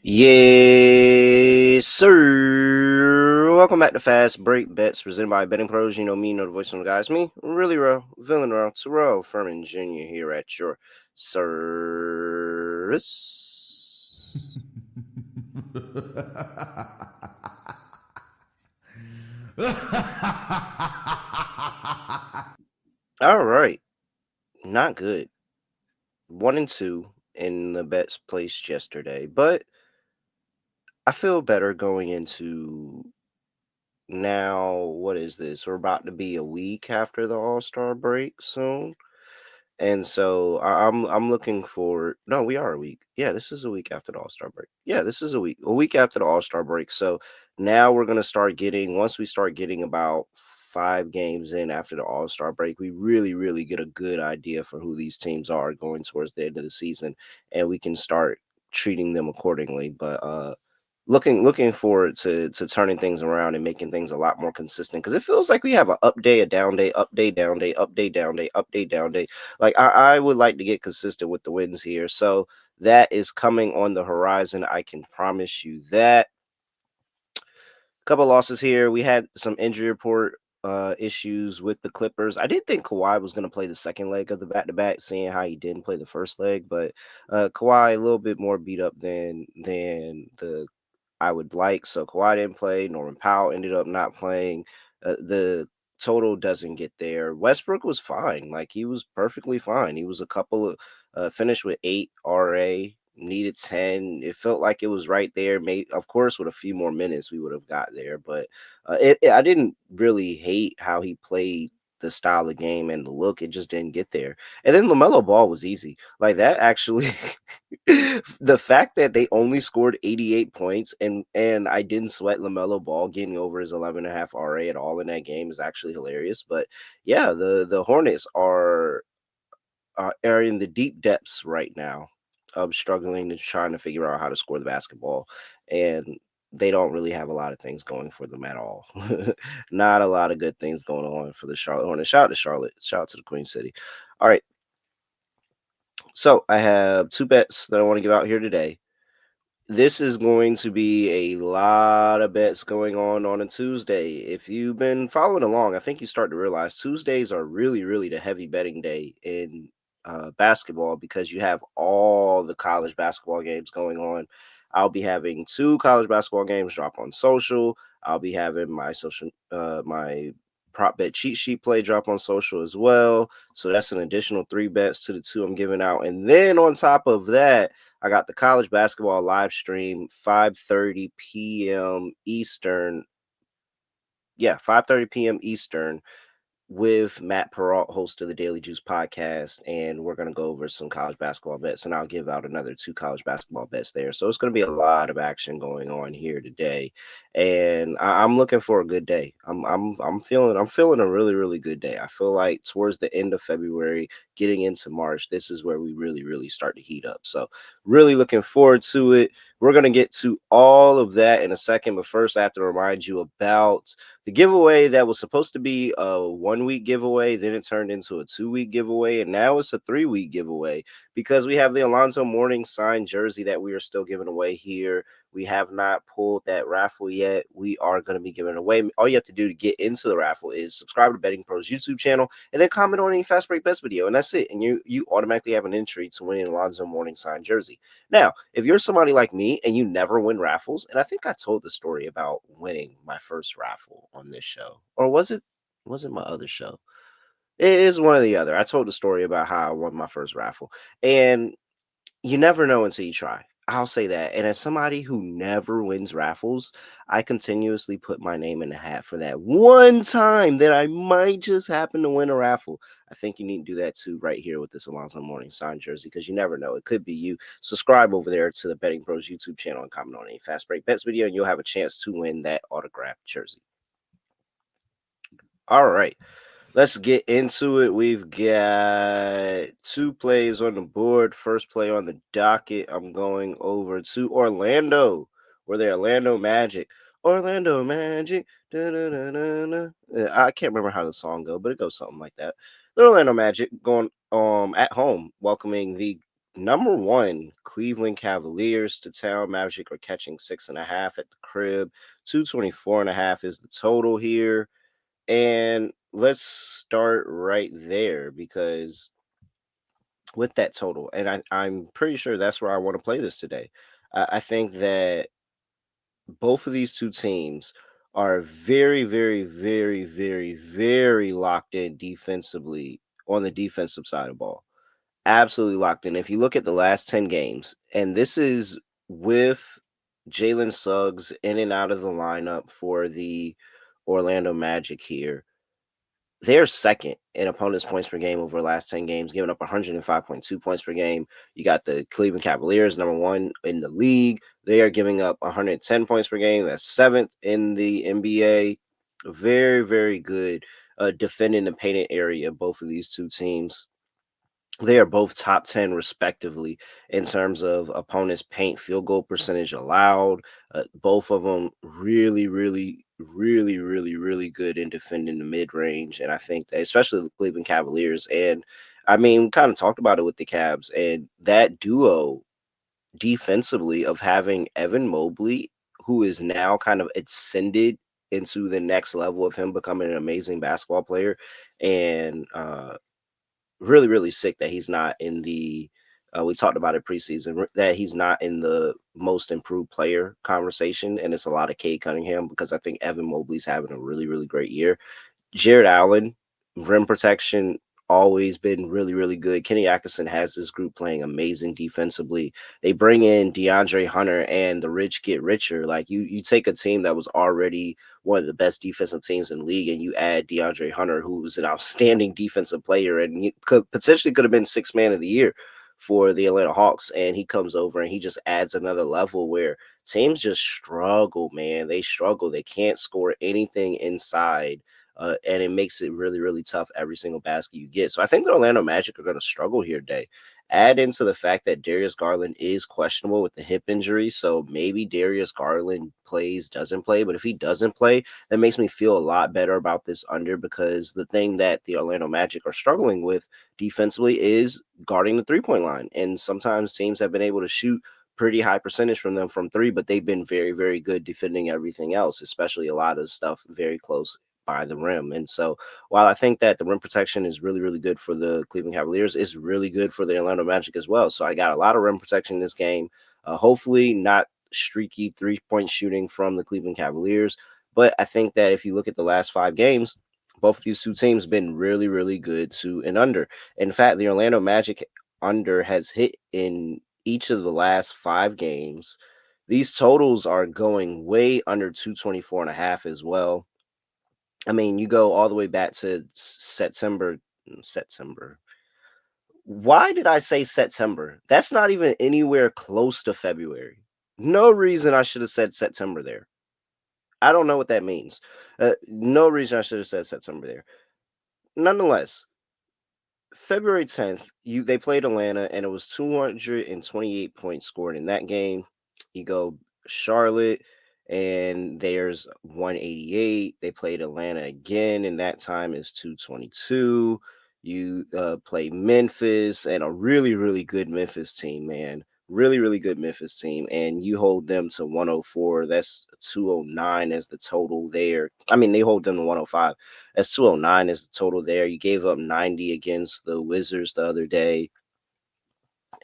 Yes, sir. Welcome back to Fast Break Bets presented by BettingPros. You know me, you know the voice on the guys. Me, really real, villain real, Terrell Furman Jr. here at your service. All right, not good. 1-2 in the bets placed yesterday, but I feel better going into now. What is this? We're about to be a week after the All-Star break soon. And so I'm looking forward. No, we are a week. Yeah, this is a week after the All-Star break. Yeah, this is a week after the All-Star break. So now we're gonna start getting once we start getting about 5 games in after the All-Star break, we really get a good idea for who these teams are going towards the end of the season, and we can start treating them accordingly. But looking forward to turning things around and making things a lot more consistent because it feels like we have a up day, a down day, up day, down day, up day, down day, up day, down day. Like I would like to get consistent with the wins here. So that is coming on the horizon. I can promise you that. Couple losses here. We had some injury report issues with the Clippers. I did think Kawhi was going to play the second leg of the back to back, seeing how he didn't play the first leg, but Kawhi a little bit more beat up than the I would like. So Kawhi didn't play. Norman Powell ended up not playing. The total doesn't get there. Westbrook was fine. Like he was perfectly fine. He was a couple of finished with 8 RA, needed 10. It felt like it was right there. Of course, with a few more minutes, we would have got there. But I didn't really hate how he played the style of game and the look. It just didn't get there. And then LaMelo Ball was easy. Like that actually the fact that they only scored 88 points and I didn't sweat LaMelo Ball getting over his 11.5 RA at all in that game is actually hilarious. But yeah, the Hornets are in the deep depths right now of struggling and trying to figure out how to score the basketball, and they don't really have a lot of things going for them at all. Not a lot of good things going on for the Charlotte Hornets. Shout out to Charlotte. Shout out to the Queen City. All right. So I have 2 bets that I want to give out here today. This is going to be a lot of bets going on a Tuesday. If you've been following along, I think you start to realize Tuesdays are really the heavy betting day in basketball because you have all the college basketball games going on. I'll be having 2 college basketball games drop on social. I'll be having my prop bet cheat sheet play drop on social as well. So that's an additional 3 bets to the 2 I'm giving out. And then on top of that, I got the college basketball live stream, 5:30 p.m. Eastern. Yeah, 5:30 p.m. Eastern with Matt Peralt, host of the Daily Juice podcast, and we're going to go over some college basketball bets, and I'll give out another 2 college basketball bets there. So it's going to be a lot of action going on here today, and I'm looking for a good day. I'm feeling a really good day. I feel like towards the end of February, getting into March, this is where we really start to heat up. So really looking forward to it. We're going to get to all of that in a second, but first I have to remind you about the giveaway that was supposed to be a 1 week giveaway, then it turned into a 2 week giveaway, and now it's a 3 week giveaway because we have the Alonzo Mourning signed jersey that we are still giving away here. We have not pulled that raffle yet. We are going to be giving away. All you have to do to get into the raffle is subscribe to Betting Pros YouTube channel and then comment on any Fast Break Bets video, and that's it. And you automatically have an entry to win an Alonzo Mourning signed jersey. Now, if you're somebody like me and you never win raffles, and I think I told the story about winning my first raffle on this show, or was it my other show? It is one or the other. I told the story about how I won my first raffle, and you never know until you try. I'll say that. And as somebody who never wins raffles, I continuously put my name in the hat for that one time that I might just happen to win a raffle. I think you need to do that too right here with this Alonzo Mourning signed jersey because you never know. It could be you. Subscribe over there to the Betting Pros YouTube channel and comment on any Fast Break Bets video, and you'll have a chance to win that autographed jersey. All right. Let's get into it. We've got 2 plays on the board. First play on the docket. I'm going over to Orlando, where the Orlando Magic. Orlando Magic. I can't remember how the song goes, but it goes something like that. The Orlando Magic going at home, welcoming the Number one, Cleveland Cavaliers to town. Magic are catching 6.5 at the crib. 224.5 is the total here. And let's start right there because with that total, and I'm pretty sure that's where I want to play this today. I think that both of these two teams are very, very, very, very, very locked in defensively on the defensive side of the ball. Absolutely locked in. If you look at the last 10 games, and this is with Jalen Suggs in and out of the lineup for the Orlando Magic here, they're second in opponents' points per game over the last 10 games, giving up 105.2 points per game. You got the Cleveland Cavaliers, number one in the league. They are giving up 110 points per game. That's seventh in the NBA. Very, very good defending the painted area, both of these two teams. They are both top 10 respectively in terms of opponents' paint field goal percentage allowed. Both of them really, really, really, really, really good in defending the mid range. And I think that, especially the Cleveland Cavaliers, and I mean, kind of talked about it with the Cavs, and that duo defensively of having Evan Mobley, who is now kind of ascended into the next level of him becoming an amazing basketball player, and really, really sick that he's not in the we talked about it preseason that he's not in the most improved player conversation, and it's a lot of Cade Cunningham because I think Evan Mobley's having a really, really great year. Jared Allen, rim protection, always been really, really good. Kenny Atkinson has this group playing amazing defensively. They bring in DeAndre Hunter, and the rich get richer. Like you take a team that was already one of the best defensive teams in the league, and you add DeAndre Hunter, who was an outstanding defensive player, and you could have been sixth man of the year for the Atlanta Hawks, and he comes over and he just adds another level where teams just struggle, man. They struggle. They can't score anything inside, and it makes it really, really tough every single basket you get. So I think the Orlando Magic are going to struggle here today. Add into the fact that Darius Garland is questionable with the hip injury. So maybe Darius Garland plays, doesn't play. But if he doesn't play, that makes me feel a lot better about this under, because the thing that the Orlando Magic are struggling with defensively is guarding the 3-point line. And sometimes teams have been able to shoot pretty high percentage from them from three, but they've been very, very good defending everything else, especially a lot of stuff very close by the rim. And so while I think that the rim protection is really, really good for the Cleveland Cavaliers, it's really good for the Orlando Magic as well. So I got a lot of rim protection in this game. Hopefully not streaky 3-point shooting from the Cleveland Cavaliers. But I think that if you look at the last 5 games, both of these two teams been really, really good to and under. In fact, the Orlando Magic under has hit in each of the last 5 games. These totals are going way under 224.5 as well. I mean, you go all the way back to September. September. Why did I say September? That's not even anywhere close to February. No reason I should have said September there. I don't know what that means. No reason I should have said September there. Nonetheless, February 10th, they played Atlanta, and it was 228 points scored in that game. You go Charlotte, and there's 188. They played Atlanta again, and that time is 222. You play Memphis, and a really, really good Memphis team, man. Really, really good Memphis team, and you hold them to 104. That's 209 as the total there. I mean, they hold them to 105. That's 209 is the total there. You gave up 90 against the Wizards the other day.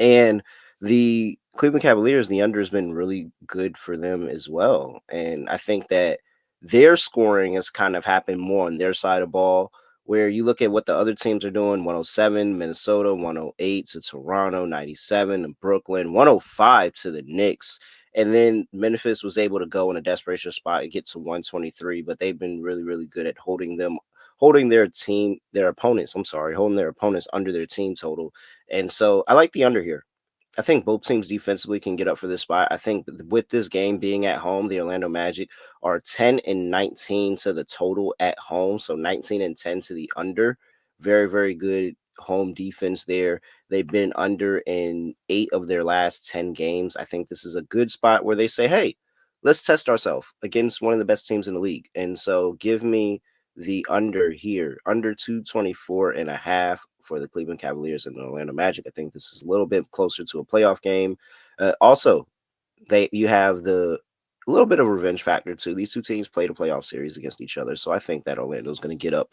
And the Cleveland Cavaliers, the under has been really good for them as well. And I think that their scoring has kind of happened more on their side of ball, where you look at what the other teams are doing: 107, Minnesota, 108 to Toronto, 97 to Brooklyn, 105 to the Knicks. And then Memphis was able to go in a desperation spot and get to 123, but they've been really, really good at holding their opponents under their team total. And so I like the under here. I think both teams defensively can get up for this spot. I think with this game being at home, the Orlando Magic are 10 and 19 to the total at home. So 19 and 10 to the under. Very, very good home defense there. They've been under in 8 of their last 10 games. I think this is a good spot where they say, hey, let's test ourselves against one of the best teams in the league. And so give me the under here, under 224.5 for the Cleveland Cavaliers and the Orlando Magic. I think this is a little bit closer to a playoff game. Also, you have the a little bit of a revenge factor too. These two teams played a playoff series against each other, so I think that Orlando's going to get up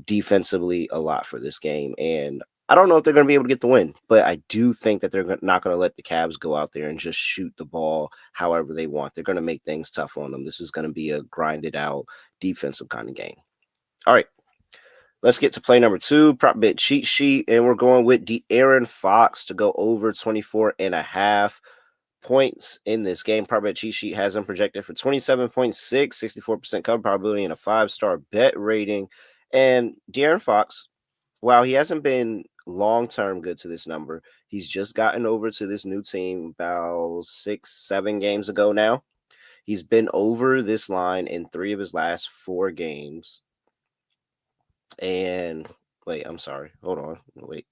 defensively a lot for this game, and I don't know if they're going to be able to get the win, but I do think that they're not going to let the Cavs go out there and just shoot the ball however they want. They're going to make things tough on them. This is going to be a grinded out defensive kind of game. All right, let's get to play number 2, prop bet cheat sheet, and we're going with De'Aaron Fox to go over 24.5 points in this game. Prop bet cheat sheet has him projected for 27.6, 64% cover probability, and a 5-star bet rating. And De'Aaron Fox, while he hasn't been long-term good to this number, he's just gotten over to this new team about 6-7 games ago now. He's been over this line in 3 of his last 4 games. And wait, I'm sorry. Hold on. Wait.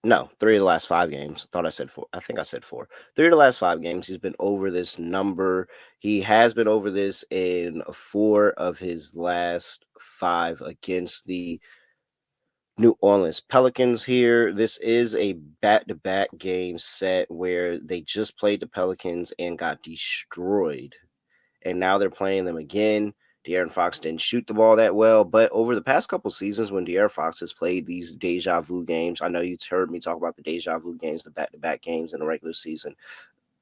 No, 3 of the last 5 games. Thought I said 4. I think I said 4. 3 of the last 5 games, he's been over this number. He has been over this in 4 of his last 5 against the New Orleans Pelicans here. This is a back-to-back game set where they just played the Pelicans and got destroyed. And now they're playing them again. De'Aaron Fox didn't shoot the ball that well, but over the past couple seasons when De'Aaron Fox has played these deja vu games, I know you've heard me talk about the deja vu games, the back-to-back games in the regular season.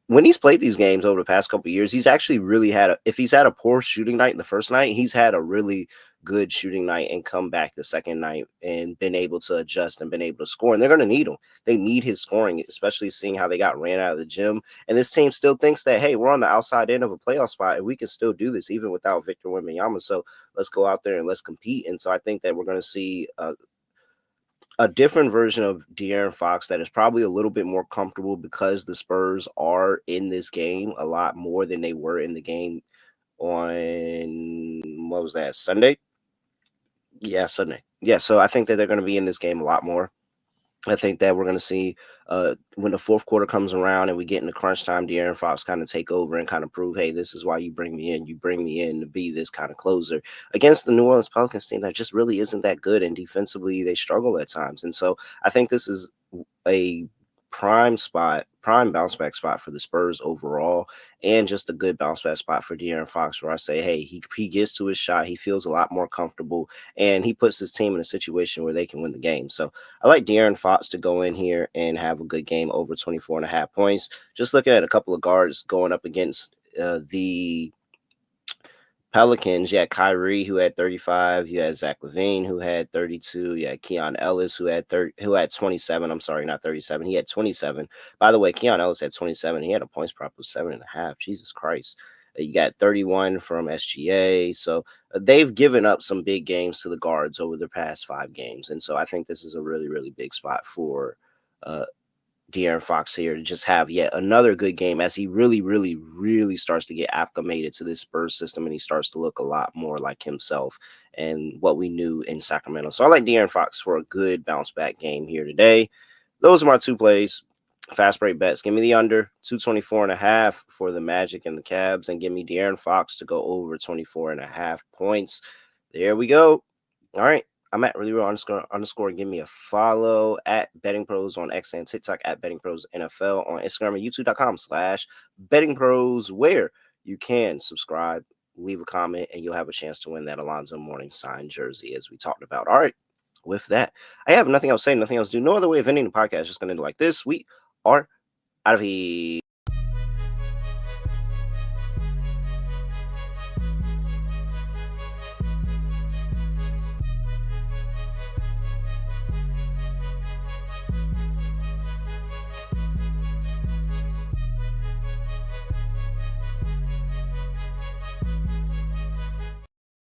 When he's played these games over the past couple of years, he's actually really if he's had a poor shooting night the first night, he's had a really good shooting night and come back the second night and been able to adjust and been able to score. And they're going to need him. They need his scoring, especially seeing how they got ran out of the gym. And this team still thinks that, hey, we're on the outside end of a playoff spot and we can still do this even without Victor Wembanyama. So let's go out there and let's compete. And so I think that we're going to see a different version of De'Aaron Fox that is probably a little bit more comfortable because the Spurs are in this game a lot more than they were in the game on, what was that, Sunday? Yeah, Sunday. Yeah, so I think that they're going to be in this game a lot more. I think that we're going to see when the fourth quarter comes around and we get into crunch time, De'Aaron Fox kind of take over and kind of prove, hey, this is why you bring me in. You bring me in to be this kind of closer against the New Orleans Pelicans team that just really isn't that good. And defensively, they struggle at times. And so I think this is a prime bounce back spot for the Spurs overall, and just a good bounce back spot for De'Aaron Fox where I say, hey, he gets to his shot, he feels a lot more comfortable, and he puts his team in a situation where they can win the game. So I like De'Aaron Fox to go in here and have a good game over 24.5 points. Just looking at a couple of guards going up against the Pelicans, you had Kyrie, who had 35. You had Zach LaVine, who had 32. You had Keon Ellis, who had 27. I'm sorry, not 37. He had 27. By the way, Keon Ellis had 27. He had a points prop of 7.5. Jesus Christ. You got 31 from SGA. So they've given up some big games to the guards over the past 5 games. And so I think this is a really, really big spot for De'Aaron Fox here to just have yet another good game as he really, really, really starts to get acclimated to this Spurs system and he starts to look a lot more like himself and what we knew in Sacramento. So I like De'Aaron Fox for a good bounce back game here today. Those are my 2 plays. Fast break bets. Give me the under 224.5 for the Magic and the Cavs, and give me De'Aaron Fox to go over 24.5 points. There we go. All right. I'm at really real underscore. Give me a follow at BettingPros on X and TikTok, at BettingPros NFL on Instagram and YouTube.com/BettingPros, where you can subscribe, leave a comment, and you'll have a chance to win that Alonzo Mourning signed jersey as we talked about. All right. With that, I have nothing else to say, nothing else to do. No other way of ending the podcast. Just going to end it like this. We are out of here.